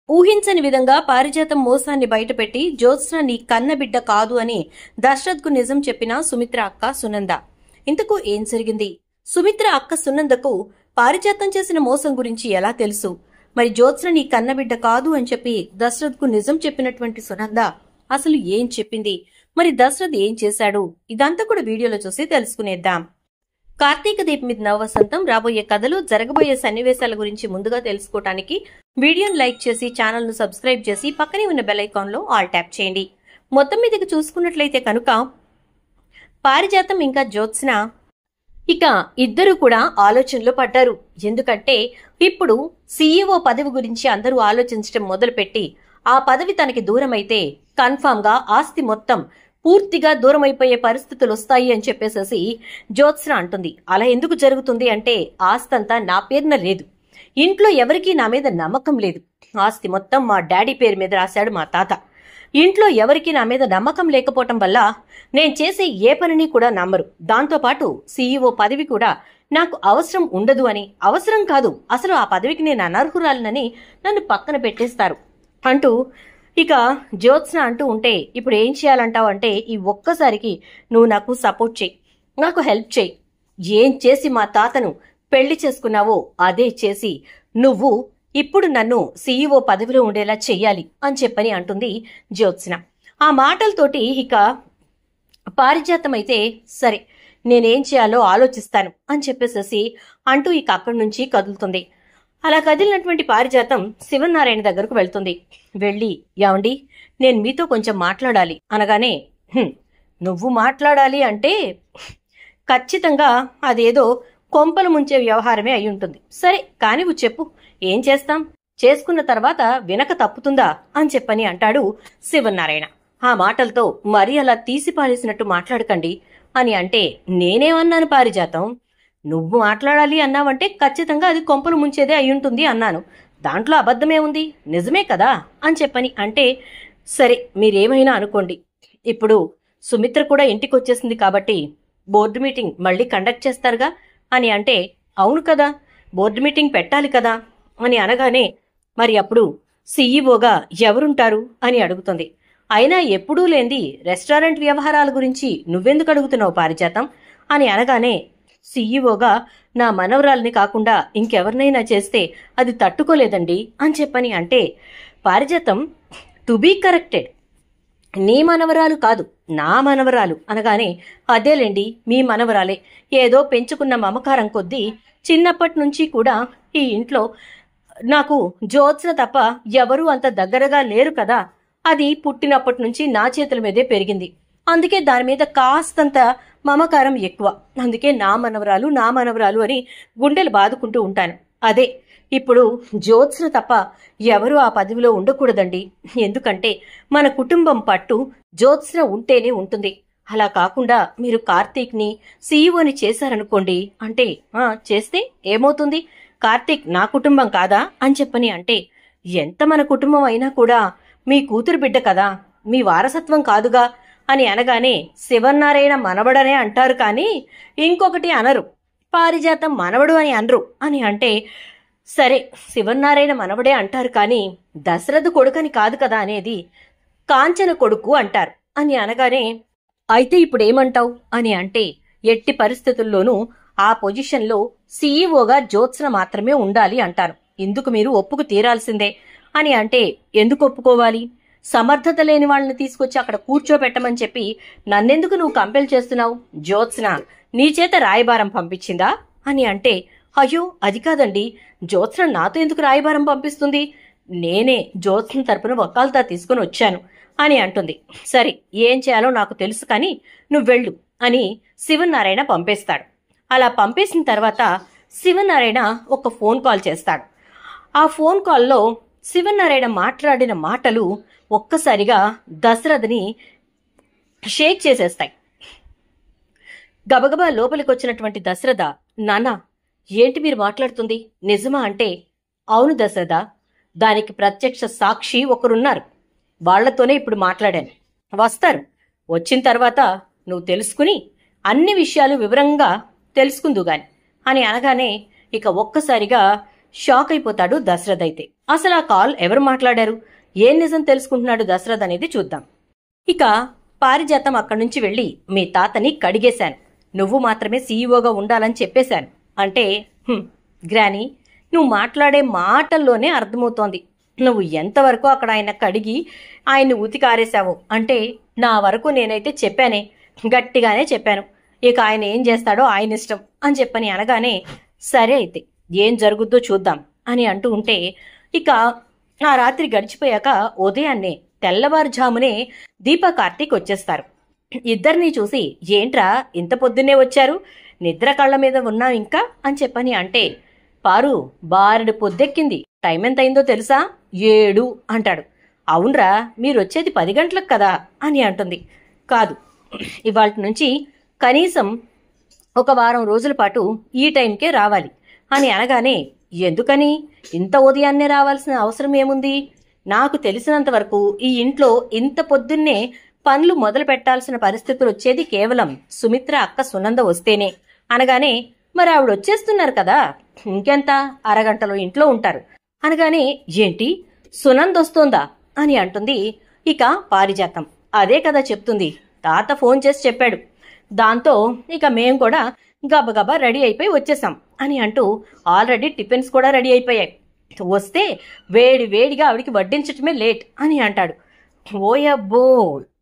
ఊహించని విధంగా పారిజాతం మోసాన్ని బయటపెట్టి జ్యోత్స్న నీ కన్నబిడ్డ కాదు అని దశరథ్కు నిజం చెప్పిన సుమిత్ర అక్క సునంద. ఇంతకు ఏం జరిగింది? సుమిత్ర అక్క సునందకు పారిజాతం చేసిన మోసం గురించి ఎలా తెలుసు? మరి జ్యోత్స్న నీ కన్నబిడ్డ కాదు అని చెప్పి దశరథ్కు నిజం చెప్పినటువంటి సునంద అసలు ఏం చెప్పింది? మరి దశరథ్ ఏం చేశాడు? ఇదంతా కూడా వీడియోలో చూసి తెలుసుకునేద్దాం. కార్తీక దీపం మీద నవవసంతం రాబోయే కథలు, జరగబోయే సన్నివేశాల గురించి ముందుగా తెలుసుకోవడానికి వీడియోను లైక్ చేసి ఛానల్ ను సబ్స్క్రైబ్ చేసి పక్కనే ఉన్న బెల్ ఐకాన్ లో ఆల్ ట్యాప్ చేయండి. మొత్తం మీదకి చూసుకున్నట్లయితే కనుక పారిజాతం ఇంకా జ్యోత్స్న ఇక ఇద్దరు కూడా ఆలోచనలో పడ్డారు. ఎందుకంటే ఇప్పుడు సీఈఓ పదవి గురించి అందరూ ఆలోచించడం మొదలుపెట్టి ఆ పదవి తనకి దూరమైతే కన్ఫామ్ గా ఆస్తి మొత్తం పూర్తిగా దూరం అయిపోయే పరిస్థితులు వస్తాయి అని చెప్పేసేసి జ్యోత్స్న అంటుంది. అలా ఎందుకు జరుగుతుంది అంటే ఆస్తంతా నా పేరున లేదు, ఇంట్లో ఎవరికీ నా మీద నమ్మకం లేదు, ఆస్తి మొత్తం మా డాడీ పేరు మీద రాశాడు మా తాత, ఇంట్లో ఎవరికీ నా మీద నమ్మకం లేకపోవటం వల్ల నేను చేసే ఏ పనిని కూడా నమ్మరు, దాంతోపాటు సీఈఓ పదవి కూడా నాకు అవసరం ఉండదు అని, అవసరం కాదు అసలు ఆ పదవికి నేను అనర్హురాలనని నన్ను పక్కన పెట్టేస్తారు అంటూ ఇక జ్యోత్స్న అంటూ ఉంటే ఇప్పుడు ఏం చేయాలంటావు అంటే ఈ ఒక్కసారికి నువ్వు నాకు సపోర్ట్ చేయి, నాకు హెల్ప్ చేయి, ఏం చేసి మా తాతను పెళ్లి చేసుకున్నావో అదే చేసి నువ్వు ఇప్పుడు నన్ను సీఈఓ పదవిలో ఉండేలా చెయ్యాలి అని చెప్పని అంటుంది జ్యోత్స్న. ఆ మాటలతోటి ఇక పారిజాతం అయితే సరే నేనేం చేయాలో ఆలోచిస్తాను అని చెప్పేసేసి అంటూ ఇక అక్కడి నుంచి కదులుతుంది. అలా కదిలినటువంటి పారిజాతం శివనారాయణ దగ్గరకు వెళ్తుంది. వెళ్ళి ఏమండి నేను మీతో కొంచెం మాట్లాడాలి అనగానే నువ్వు మాట్లాడాలి అంటే ఖచ్చితంగా అదేదో కొంపలు ముంచే వ్యవహారమే అయి ఉంటుంది. సరే కాని నువ్వు చెప్పు, ఏం చేస్తాం, చేసుకున్న తర్వాత వినక తప్పుతుందా అని చెప్పని అంటాడు శివనారాయణ. ఆ మాటలతో మరీ అలా తీసి పారేసినట్టు మాట్లాడకండి అని అంటే నేనేమన్నాను పారిజాతం, నువ్వు మాట్లాడాలి అన్నావంటే ఖచ్చితంగా అది కొంపలు ముంచేదే అయ్యుంటుంది అన్నాను, దాంట్లో అబద్ధమే ఉంది, నిజమే కదా అని చెప్పని అంటే సరే మీరేమైనా అనుకోండి, ఇప్పుడు సుమిత్ర కూడా ఇంటికి వచ్చేసింది కాబట్టి బోర్డు మీటింగ్ మళ్ళీ కండక్ట్ చేస్తారుగా అని అంటే అవును కదా బోర్డు మీటింగ్ పెట్టాలి కదా అని అనగానే మరి అప్పుడు సీఈఓగా ఎవరుంటారు అని అడుగుతుంది. అయినా ఎప్పుడూ లేంది రెస్టారెంట్ వ్యవహారాల గురించి నువ్వెందుకు అడుగుతున్నావు పారిజాతం అని అనగానే సీఈఓగా నా మనవరాల్ని కాకుండా ఇంకెవరినైనా చేస్తే అది తట్టుకోలేదండి అని చెప్పని అంటే పారిజాతం టు బీ కరెక్టెడ్, నీ మనవరాలు కాదు నా మనవరాలు అనగానే అదేలేండి మీ మనవరాలే, ఏదో పెంచుకున్న మమకారం కొద్దీ చిన్నప్పటి నుంచి కూడా ఈ ఇంట్లో నాకు జ్యోత్స్న తప్ప ఎవరూ అంత దగ్గరగా లేరు కదా, అది పుట్టినప్పటి నుంచి నా చేతుల మీదే పెరిగింది, అందుకే దాని మీద కాస్తంత మమకారం ఎక్కువ, అందుకే నా మనవరాలు అని గుండెలు బాదుకుంటూ ఉంటాను. అదే ఇప్పుడు జ్యోత్స్న తప్ప ఎవరు ఆ పదవిలో ఉండకూడదండి, ఎందుకంటే మన కుటుంబం పట్టు జ్యోత్స్న ఉంటేనే ఉంటుంది, అలా కాకుండా మీరు కార్తీక్ని సీఈఓని చేశారనుకోండి అంటే చేస్తే ఏమవుతుంది, కార్తీక్ నా కుటుంబం కాదా అని చెప్పని అంటే ఎంత మన కుటుంబం అయినా కూడా మీ కూతురు బిడ్డ కదా, మీ వారసత్వం కాదుగా అని అనగానే శివనారాయణ మనవడనే అంటారు కానీ ఇంకొకటి అనరు, పారిజాతం మనవడు అని అనరు అని అంటే సరే శివనారాయణ మనవడే అంటారు కానీ దశరథ కొడుకని కాదు కదా అనేది కాంచన కొడుకు అంటారు అని అనగానే అయితే ఇప్పుడేమంటావు అని అంటే ఎట్టి పరిస్థితుల్లోనూ ఆ పొజిషన్లో సీఈఓగా జ్యోత్స్న మాత్రమే ఉండాలి అంటాను, ఇందుకు మీరు ఒప్పుకు తీరాల్సిందే అని అంటే ఎందుకు ఒప్పుకోవాలి, సమర్థత లేని వాళ్ళని తీసుకొచ్చి అక్కడ కూర్చోబెట్టమని చెప్పి నన్నెందుకు నువ్వు కంపెల్ చేస్తున్నావు, జ్యోత్స్న నీ చేత రాయబారం పంపించిందా అని అంటే అయ్యో అది కాదండి, జ్యోత్స్న నాతో ఎందుకు రాయబారం పంపిస్తుంది, నేనే జ్యోత్స్న తరపున వకాల్తా తీసుకుని వచ్చాను అని అంటుంది. సరే ఏం చేయాలో నాకు తెలుసు కానీ నువ్వు వెళ్ళు అని శివనారాయణ పంపేస్తాడు. అలా పంపేసిన తర్వాత శివనారాయణ ఒక ఫోన్ కాల్ చేస్తాడు. ఆ ఫోన్ కాల్లో శివనారాయణ మాట్లాడిన మాటలు ఒక్కసారిగా దశరథని షేక్ చేసేస్తాయి. గబగబా లోపలికి వచ్చినటువంటి దశరథ, నాన్న ఏంటి మీరు మాట్లాడుతుంది నిజమా అంటే అవును దశరథ, దానికి ప్రత్యక్ష సాక్షి ఒకరున్నారు, వాళ్లతోనే ఇప్పుడు మాట్లాడాను, వస్తారు, వచ్చిన తర్వాత నువ్వు తెలుసుకుని అన్ని విషయాలు వివరంగా తెలుసుకుందు గాని అని అనగానే ఇక ఒక్కసారిగా షాక్ అయిపోతాడు దశరథ్. అయితే అసలు ఆ కాల్ ఎవరు మాట్లాడారు, ఏం నిజం తెలుసుకుంటున్నాడు దశరథ్ అనేది చూద్దాం. ఇక పారిజాతం అక్కడి నుంచి వెళ్లి, మీ తాతని కడిగేశాను, నువ్వు మాత్రమే సీఈఓగా ఉండాలని చెప్పేశాను అంటే, గ్రానీ, నువ్వు మాట్లాడే మాటల్లోనే అర్థమవుతోంది నువ్వు ఎంతవరకు అక్కడ ఆయన కడిగి ఆయన్ని ఉతికారేశావు అంటే. నా వరకు నేనైతే చెప్పానే, గట్టిగానే చెప్పాను, ఇక ఆయన ఏం చేస్తాడో ఆయన ఇష్టం అని చెప్పని అనగానే, సరే అయితే ఏం జరుగుద్దో చూద్దాం అని అంటూ ఉంటే, ఇక ఆ రాత్రి గడిచిపోయాక ఉదయాన్నే తెల్లవారుజామునే దీప కార్తీక్ వచ్చేస్తారు. ఇద్దరినీ చూసి, ఏంట్రా ఇంత పొద్దున్నే వచ్చారు, నిద్ర కళ్ళ మీద ఉన్నాం ఇంకా అని చెప్పని అంటే, పారు బారెడు పొద్దెక్కింది, టైం ఎంత అయిందో తెలుసా, 7 అంటాడు. అవునరా, మీరొచ్చేది 10 గంటలకు కదా అని అంటుంది. కాదు, ఇవాళ నుంచి కనీసం ఒక వారం రోజుల పాటు ఈ టైంకే రావాలి అని అనగానే, ఎందుకని ఇంత ఉదయాన్నే రావాల్సిన అవసరం ఏముంది, నాకు తెలిసినంత వరకు ఈ ఇంట్లో ఇంత పొద్దున్నే పనులు మొదలు పెట్టాల్సిన పరిస్థితులు వచ్చేది కేవలం సుమిత్ర అక్క సునంద వస్తేనే అనగానే, మరి ఆవిడ వచ్చేస్తున్నారు కదా, ఇంకెంత అరగంటలో ఇంట్లో ఉంటారు అనగానే, ఏంటి సునంద వస్తోందా అని అంటుంది. ఇక పారిజాతం, అదే కదా చెప్తుంది, తాత ఫోన్ చేసి చెప్పాడు, దాంతో ఇక మేం కూడా గబగబా రెడీ అయిపోయి వచ్చేసాం అని అంటూ, ఆల్రెడీ టిఫిన్స్ కూడా రెడీ అయిపోయాయి, వస్తే వేడి వేడిగా ఆవిడికి వడ్డించటమే లేట్ అని అంటాడు. ఓయబ్బో,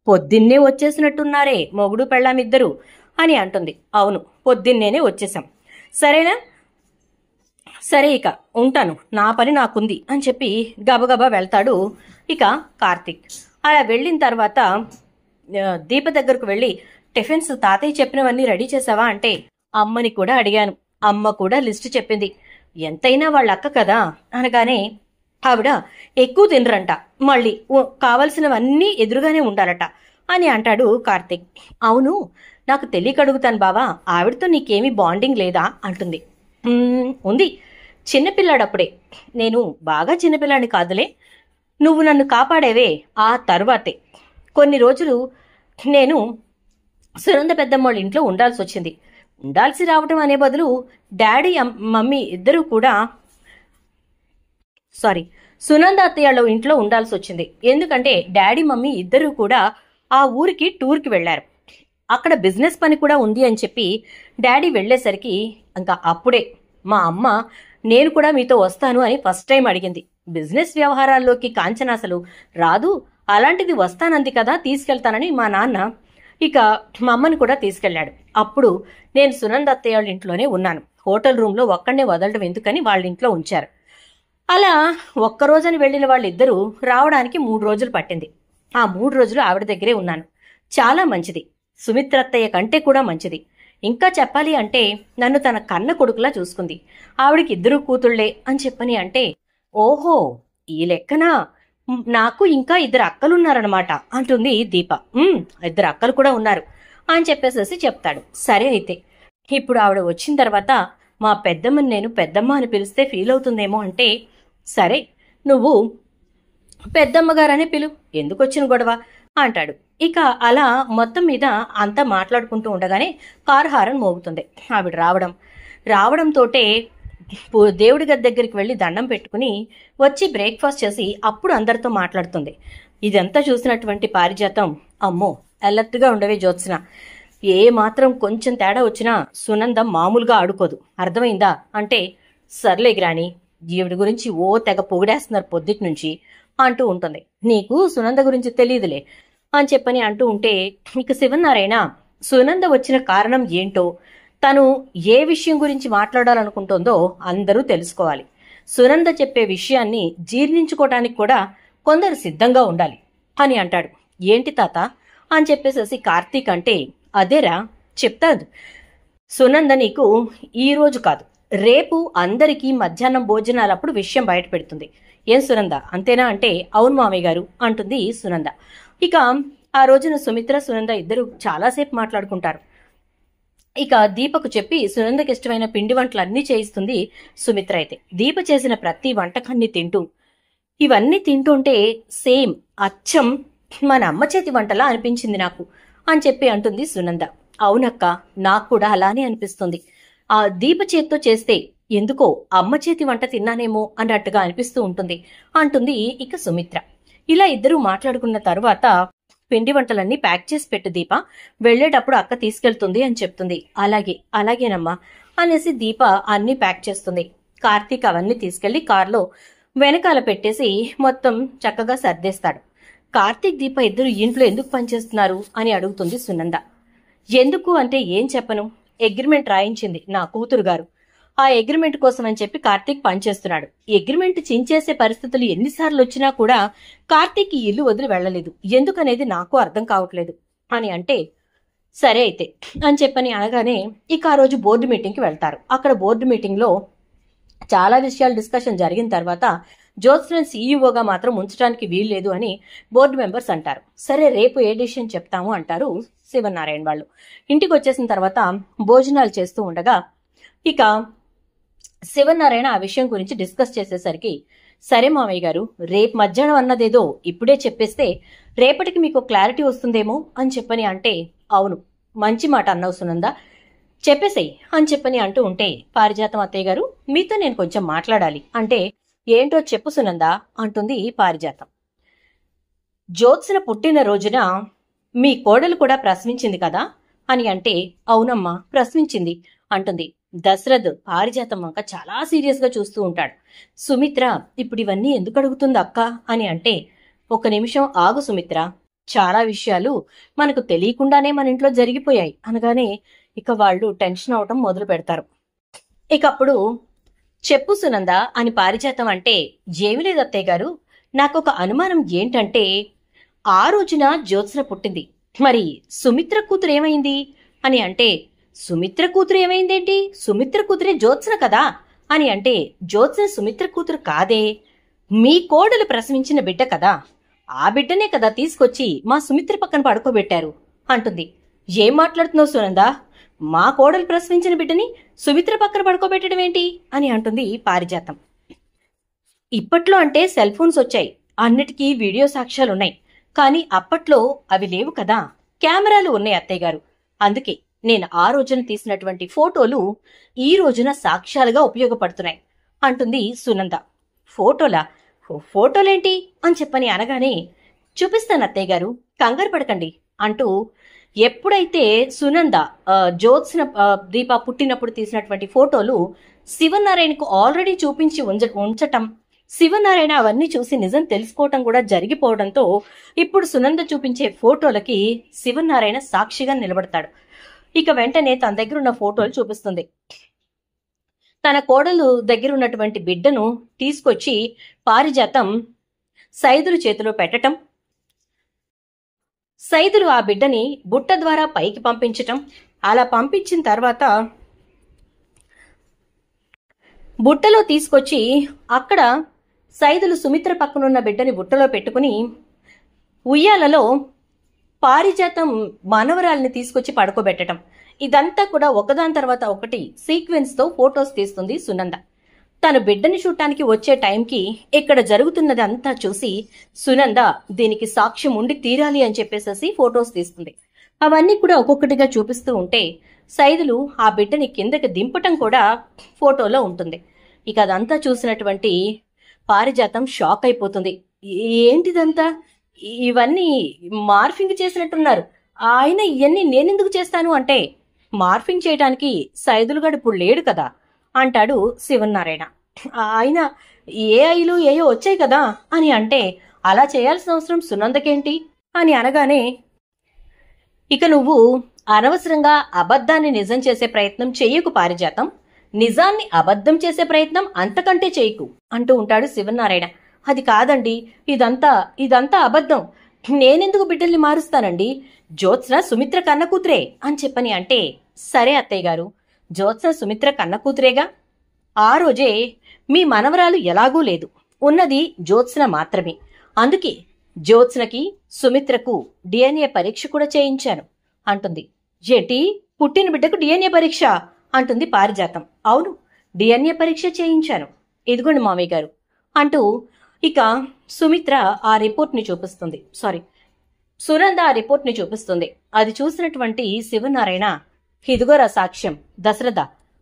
పొద్దున్నే వచ్చేసినట్టున్నారే మొగుడు పెళ్ళామిద్దరు అని అంటుంది. అవును, పొద్దున్నేనే వచ్చేసాం, సరేనా, సరే ఇక ఉంటాను, నా పని నాకుంది అని చెప్పి గబగబా వెళ్తాడు ఇక కార్తీక్. అలా వెళ్ళిన తర్వాత దీప దగ్గరకు వెళ్ళి, టిఫిన్స్ తాతయ్య చెప్పినవన్నీ రెడీ చేసావా అంటే, అమ్మని కూడా అడిగాను, అమ్మ కూడా లిస్టు చెప్పింది, ఎంతైనా వాళ్ళ అక్క కదా అనగానే, ఆవిడ ఎక్కువ తినరంట, మళ్ళీ కావలసినవన్నీ ఎదురుగానే ఉండాలట అని అంటాడు కార్తీక్. అవును, నాకు తెలియక అడుగుతాను బావా, ఆవిడతో నీకేమీ బాండింగ్ లేదా అంటుంది. ఉంది, చిన్నపిల్లాడప్పుడే, నేను బాగా చిన్నపిల్లాడిని కాదులే, నువ్వు నన్ను కాపాడేవే ఆ తరువాతే కొన్ని రోజులు నేను సునంద పెద్దమ్మోళ్ళ ఇంట్లో ఉండాల్సి వచ్చింది. ఉండాల్సి రావటం అనే బదులు డాడీ మమ్మీ ఇద్దరూ కూడా సునంద అత్తయ్య ఇంట్లో ఉండాల్సి వచ్చింది. ఎందుకంటే డాడీ మమ్మీ ఇద్దరూ కూడా ఆ ఊరికి టూర్కి వెళ్లారు, అక్కడ బిజినెస్ పని కూడా ఉంది అని చెప్పి డాడీ వెళ్లేసరికి ఇంకా అప్పుడే మా అమ్మ నేను కూడా మీతో వస్తాను అని ఫస్ట్ టైం అడిగింది. బిజినెస్ వ్యవహారాల్లోకి కాంచన అసలు రాదు, అలాంటిది వస్తానంది కదా తీసుకెళ్తానని మా నాన్న ఇక మా అమ్మని కూడా తీసుకెళ్లాడు. అప్పుడు నేను సునంద అత్తయ్య వాళ్ళ ఇంట్లోనే ఉన్నాను, హోటల్ రూమ్లో ఒక్కడనే వదలడం ఎందుకని వాళ్ళ ఇంట్లో ఉంచారు. అలా ఒక్కరోజని వెళ్లిన వాళ్ళిద్దరూ రావడానికి 3 రోజులు పట్టింది. ఆ 3 రోజులు ఆవిడ దగ్గరే ఉన్నాను. చాలా మంచిది, సుమిత్ర అత్తయ్య కంటే కూడా మంచిది. ఇంకా చెప్పాలి అంటే నన్ను తన కన్న కొడుకులా చూసుకుంది. ఆవిడికి 2 కూతుళ్లే అని చెప్పని అంటే, ఓహో ఈ లెక్కనా, నాకు ఇంకా 2 అక్కలున్నారనమాట అంటుంది దీప. 2 అక్కలు కూడా ఉన్నారు అని చెప్పేసేసి చెప్తాడు. సరే అయితే ఇప్పుడు ఆవిడ వచ్చిన తర్వాత మా పెద్దమ్మని నేను పెద్దమ్మ అని పిలిస్తే ఫీల్ అవుతుందేమో అంటే, సరే నువ్వు పెద్దమ్మగారనే పిలు, ఎందుకు వచ్చిన గొడవ అంటాడు. ఇక అలా మొత్తం మీద అంతా మాట్లాడుకుంటూ ఉండగానే కారు హారన్ మోగుతుంది. ఆవిడ రావడంతోటే దేవుడి గది దగ్గరికి వెళ్ళి దండం పెట్టుకుని వచ్చి బ్రేక్ఫాస్ట్ చేసి అప్పుడు అందరితో మాట్లాడుతుంది. ఇదంతా చూసినటువంటి పారిజాతం, అమ్మో అలర్ట్గా ఉండవే జ్యోత్స్న, ఏ మాత్రం కొంచెం తేడా వచ్చినా సునంద మామూలుగా ఆడుకోదు, అర్థమైందా అంటే, సర్లే గ్రాని, ఈవిడి గురించి ఓ తెగ పొగిడేస్తున్నారు పొద్దుటి నుంచి అంటూ ఉంటుంది. నీకు సునంద గురించి తెలియదులే అని చెప్పని అంటూ ఉంటే, ఇక శివనారాయణ సునంద వచ్చిన కారణం ఏంటో, తను ఏ విషయం గురించి మాట్లాడాలనుకుంటుందో అందరూ తెలుసుకోవాలి. సునంద చెప్పే విషయాన్ని జీర్ణించుకోవటానికి కూడా కొందరు సిద్ధంగా ఉండాలి అని అంటాడు. ఏంటి తాత అని చెప్పేసేసి కార్తీక్ అంటే, అదేరా చెప్తాదు, సునంద నీకు ఈ రోజు కాదు రేపు అందరికీ మధ్యాహ్నం భోజనాలప్పుడు విషయం బయట పెడుతుంది. ఏం సునంద అంతేనా అంటే, అవును మామయ్య గారు అంటుంది సునంద. ఇక ఆ రోజున సుమిత్ర సునంద ఇద్దరు చాలాసేపు మాట్లాడుకుంటారు. ఇక దీపకు చెప్పి సునందకి ఇష్టమైన పిండి వంటలన్నీ చేయిస్తుంది సుమిత్ర. అయితే దీప చేసిన ప్రతి వంటకాన్ని ఇవన్నీ తింటుంటే సేమ్ అచ్చం మన అమ్మ చేతి వంటలా అనిపించింది నాకు అని చెప్పి అంటుంది సునంద. అవునక్క, నాకు కూడా అలానే అనిపిస్తుంది, ఆ దీప చేత్తో చేస్తే ఎందుకో అమ్మ చేతి వంట తిన్నానేమో అన్నట్టుగా అనిపిస్తూ ఉంటుంది అంటుంది ఇక సుమిత్ర. ఇలా ఇద్దరూ మాట్లాడుకున్న తరువాత పిండి వంటలన్నీ ప్యాక్ చేసి పెట్టు దీప, వెళ్లేటప్పుడు అక్క తీసుకెళ్తుంది అని చెప్తుంది. అలాగేనమ్మా అనేసి దీప అన్ని ప్యాక్ చేస్తుంది. కార్తీక్ అవన్నీ తీసుకెళ్లి కారులో వెనకాల పెట్టేసి మొత్తం చక్కగా సర్దేస్తాడు. కార్తీక్ దీప ఇద్దరు ఇంట్లో ఎందుకు పనిచేస్తున్నారు అని అడుగుతుంది సునంద. ఎందుకు అంటే ఏం చెప్పను, అగ్రిమెంట్ రాయించింది నా కూతురు గారు. ఆ అగ్రిమెంట్ కోసం అని చెప్పి కార్తీక్ పనిచేస్తున్నాడు. అగ్రిమెంట్ చించేసే పరిస్థితులు ఎన్నిసార్లు వచ్చినా కూడా కార్తీక్ ఈ ఇల్లు వదిలి వెళ్లలేదు. ఎందుకనేది నాకు అర్థం కావట్లేదు అని అంటే, సరే అయితే అని చెప్పని అనగానే ఇక ఆ రోజు బోర్డు మీటింగ్కి వెళ్తారు. అక్కడ బోర్డు మీటింగ్ లో చాలా విషయాలు డిస్కషన్ జరిగిన తర్వాత జ్యోత్స్నని సీఈఓగా మాత్రం ఉంచడానికి వీల్లేదు అని బోర్డు మెంబర్స్ అంటారు. సరే రేపు ఏ డిసిషన్ చెప్తాము అంటారు శివనారాయణ వాళ్ళు. ఇంటికి వచ్చేసిన తర్వాత భోజనాలు చేస్తూ ఉండగా ఇక శివనారాయణ ఆ విషయం గురించి డిస్కస్ చేసేసరికి, సరే మామయ్య గారు, రేపు మధ్యాహ్నం అన్నదేదో ఇప్పుడే చెప్పేస్తే రేపటికి మీకు క్లారిటీ వస్తుందేమో అని చెప్పని అంటే, అవును మంచి మాట అన్నావు సునంద, చెప్పేసేయ్ అని చెప్పని అంటూ ఉంటే, పారిజాతం అత్తయ్య గారు మీతో నేను కొంచెం మాట్లాడాలి అంటే, ఏంటో చెప్పు సునంద అంటుంది పారిజాతం. జ్యోత్స్న పుట్టిన రోజున మీ కోడలు కూడా ప్రశ్నించింది కదా అని అంటే, అవునమ్మా ప్రశ్నించింది అంటుంది. దశరథ్ పారిజాతం వంక చాలా సీరియస్ గా చూస్తూ ఉంటాడు. సుమిత్ర ఇప్పుడు ఇవన్నీ ఎందుకు అడుగుతుంది అక్క అని అంటే, ఒక నిమిషం ఆగు సుమిత్ర, చాలా విషయాలు మనకు తెలియకుండానే మన ఇంట్లో జరిగిపోయాయి అనగానే ఇక వాళ్ళు టెన్షన్ అవటం మొదలు పెడతారు. ఇక అప్పుడు చెప్పు సునంద అని పారిజాతం అంటే, ఏమీ లేదు అత్తయ్య గారు, నాకు ఒక అనుమానం ఏంటంటే, ఆ రోజున జ్యోత్స్న పుట్టింది, మరి సుమిత్ర కూతురు ఏమైంది అని అంటే, సుమిత్ర కూతురు ఏమైందేంటి, సుమిత్ర కూతురే జ్యోత్స్న కదా అని అంటే, జ్యోత్స్న సుమిత్ర కూతురు కాదే, మీ కోడలు ప్రసవించిన బిడ్డ కదా, ఆ బిడ్డనే కదా తీసుకొచ్చి మా సుమిత్ర పక్కన పడుకోబెట్టారు అంటుంది. ఏం మాట్లాడుతున్నావు సునంద, మా కోడలు ప్రసవించిన బిడ్డని సుమిత్ర పక్కన పడుకోబెట్టడం ఏంటి అని అంటుంది పారిజాతం. ఇప్పట్లో అంటే సెల్ ఫోన్స్ వచ్చాయి, అన్నిటికీ వీడియో సాక్ష్యాలున్నాయి, కానీ అప్పట్లో అవి లేవు కదా, కెమెరాలు ఉన్నాయి అత్తయ్య గారు, అందుకే నేను ఆ రోజున తీసినటువంటి ఫోటోలు ఈ రోజున సాక్ష్యాలుగా ఉపయోగపడుతున్నాయి అంటుంది సునంద. ఫోటోలా, ఫోటోలేంటి అని చెప్పని అనగానే, చూపిస్తాను అత్తయ్య గారు కంగారు పడకండి అంటూ ఎప్పుడైతే సునంద జ్యోత్స్న దీప పుట్టినప్పుడు తీసినటువంటి ఫోటోలు శివనారాయణకు ఆల్రెడీ చూపించి ఉంచటం, శివనారాయణ అవన్నీ చూసి నిజం తెలుసుకోవటం కూడా జరిగిపోవడంతో ఇప్పుడు సునంద చూపించే ఫోటోలకి శివనారాయణ సాక్షిగా నిలబడతాడు. ఇక వెంటనే తన దగ్గర ఉన్న ఫోటోలు చూపిస్తుంది. తన కోడలు దగ్గర ఉన్నటువంటి బిడ్డను తీసుకొచ్చి పారిజాతం సైదులు చేతిలో పెట్టటం, సైదులు ఆ బిడ్డని బుట్ట ద్వారా పైకి పంపించటం, అలా పంపించిన తర్వాత బుట్టలో తీసుకొచ్చి అక్కడ సైదులు సుమిత్ర పక్కనున్న బిడ్డని బుట్టలో పెట్టుకుని ఉయ్యాలలో పారిజాతం మనవరాల్ని తీసుకొచ్చి పడుకోబెట్టడం, ఇదంతా కూడా ఒకదాని తర్వాత ఒకటి సీక్వెన్స్ తో ఫొటోస్ తీస్తుంది సునంద. తను బిడ్డని చూడటానికి వచ్చే టైంకి ఇక్కడ జరుగుతున్నది అంతా చూసి సునంద దీనికి సాక్ష్యం ఉండి తీరాలి అని చెప్పేసేసి ఫొటోస్ తీస్తుంది. అవన్నీ కూడా ఒక్కొక్కటిగా చూపిస్తూ ఉంటే సైదులు ఆ బిడ్డని కిందకి దింపటం కూడా ఫోటోలో ఉంటుంది. ఇక అదంతా చూసినటువంటి పారిజాతం షాక్ అయిపోతుంది. ఏంటిదంతా, ఇవన్నీ మార్ఫింగ్ చేసినట్టున్నారు, ఆయన ఇవన్నీ నేనెందుకు చేస్తాను అంటే, మార్ఫింగ్ చేయడానికి సైదులుగాడు ఇప్పుడు లేడు కదా అంటాడు శివనారాయణ. ఆయన ఏఐలు ఏయో వచ్చాయి కదా అని అంటే, అలా చేయాల్సిన అవసరం సునందకేంటి అని అనగానే, ఇక నువ్వు అనవసరంగా అబద్ధాన్ని నిజం చేసే ప్రయత్నం చెయ్యకు పారిజాతం, నిజాన్ని అబద్ధం చేసే ప్రయత్నం అంతకంటే చేయకు అంటూ ఉంటాడు శివనారాయణ. అది కాదండి, ఇదంతా అబద్ధం, నేనెందుకు బిడ్డల్ని మారుస్తానండి, జ్యోత్స్న సుమిత్ర కన్న కూతురే అని చెప్పని అంటే, సరే అత్తయ్య గారు, జ్యోత్స్న సుమిత్ర కన్న కూతురేగా, ఆ రోజే మీ మనవరాలు ఎలాగూ లేదు, ఉన్నది జ్యోత్స్న మాత్రమే, అందుకే జ్యోత్స్నకి సుమిత్రకు డిఎన్ఏ పరీక్ష కూడా చేయించాను అంటుంది. ఏంటి, పుట్టిన బిడ్డకు డిఎన్ఏ పరీక్ష అంటుంది పారిజాతం. అవును, డిఎన్ఏ పరీక్ష చేయించాను, ఇదిగోండి మామయ్య గారు అంటూ ఇక సుమిత్ర ఆ రిపోర్ట్ని చూపిస్తుంది, సునంద ఆ రిపోర్ట్ని చూపిస్తుంది. అది చూసినటువంటి శివనారాయణ, ఇదిగోరా సాక్ష్యం దశరథ,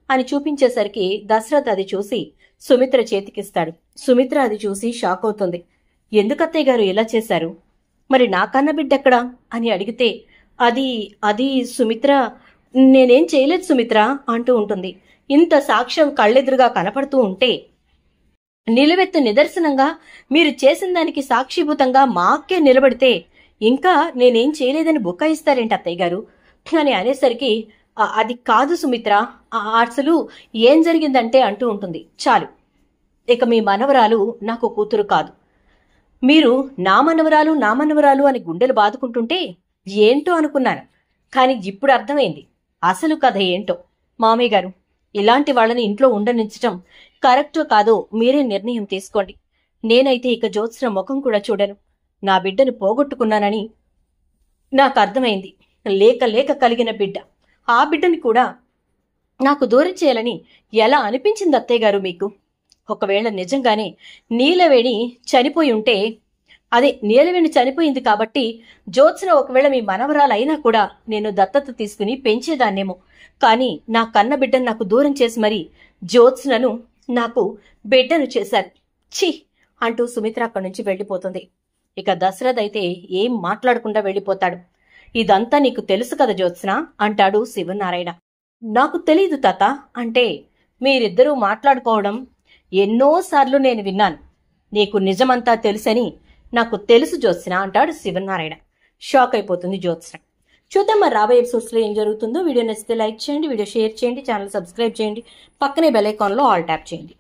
అని చూపించేసరికి దశరథ్ అది చూసి సుమిత్ర చేతికిస్తాడు. సుమిత్ర అది చూసి షాక్ అవుతుంది. ఎందుకత్తయ్య గారు ఇలా చేశారు? మరి నా కన్నబిడ్డెక్కడా అని అడిగితే అది అది సుమిత్ర, నేనేం చేయలేదు సుమిత్ర అంటూ ఉంటుంది. ఇంత సాక్ష్యం కళ్ళెదురుగా కనపడుతూ ఉంటే, నిలువెత్తు నిదర్శనంగా మీరు చేసిన దానికి సాక్షిభూతంగా మా అక్కే నిలబడితే ఇంకా నేనేం చేయలేదని బుకాయిస్తారేంటి అత్తయ్య గారు అని అనేసరికి అది కాదు సుమిత్ర, అసలు ఏం జరిగిందంటే అంటూ ఉంటుంది. చాలు, ఇక మీ మనవరాలు నాకు కూతురు కాదు. మీరు నా మనవరాలు అని గుండెలు బాదుకుంటుంటే ఏంటో అనుకున్నాను. కానీ ఇప్పుడు అర్థమైంది అసలు కథ ఏంటో. మామయ్య గారు, ఇలాంటి వాళ్ళని ఇంట్లో ఉండనించటం కరెక్టో కాదో మీరే నిర్ణయం తీసుకోండి. నేనైతే ఇక జ్యోత్స్న ముఖం కూడా చూడను. నా బిడ్డను పోగొట్టుకున్నానని నాకు అర్థమైంది. లేక లేక కలిగిన బిడ్డ, ఆ బిడ్డని కూడా నాకు దూరం చేయాలని ఎలా అనిపించింది అత్తయ్య గారు మీకు? ఒకవేళ నిజంగానే నీలవేణి చనిపోయి ఉంటే, అదే నీలవేణి చనిపోయింది కాబట్టి జ్యోత్స్న ఒకవేళ మీ మనవరాలు అయినా కూడా నేను దత్తత తీసుకుని పెంచేదాన్నేమో. కానీ నా కన్న బిడ్డను నాకు దూరం చేసి మరి జ్యోత్స్నను నాకు బిడ్డను చేశారు. ఛీ అంటూ సుమిత్ర అక్కడి నుంచి వెళ్ళిపోతుంది. ఇక దశరథ్ అయితే ఏం మాట్లాడకుండా వెళ్ళిపోతాడు. ఇదంతా నీకు తెలుసు కదా జ్యోత్స్న అంటాడు శివనారాయణ. నాకు తెలీదు తాత అంటే మీరిద్దరూ మాట్లాడుకోవడం ఎన్నోసార్లు నేను విన్నాను. నీకు నిజమంతా తెలుసని నాకు తెలుసు జ్యోత్స్న అంటాడు శివనారాయణ. షాక్ అయిపోతుంది జ్యోత్స్న. చూద్దాం మరి రాబోయే ఎపిసోడ్స్లో ఏం జరుగుతుందో. వీడియో నచ్చితే లైక్ చేయండి, వీడియో షేర్ చేయండి, ఛానల్ సబ్స్క్రైబ్ చేయండి, పక్కనే బెల్ ఐకాన్లో ఆల్ ట్యాప్ చేయండి.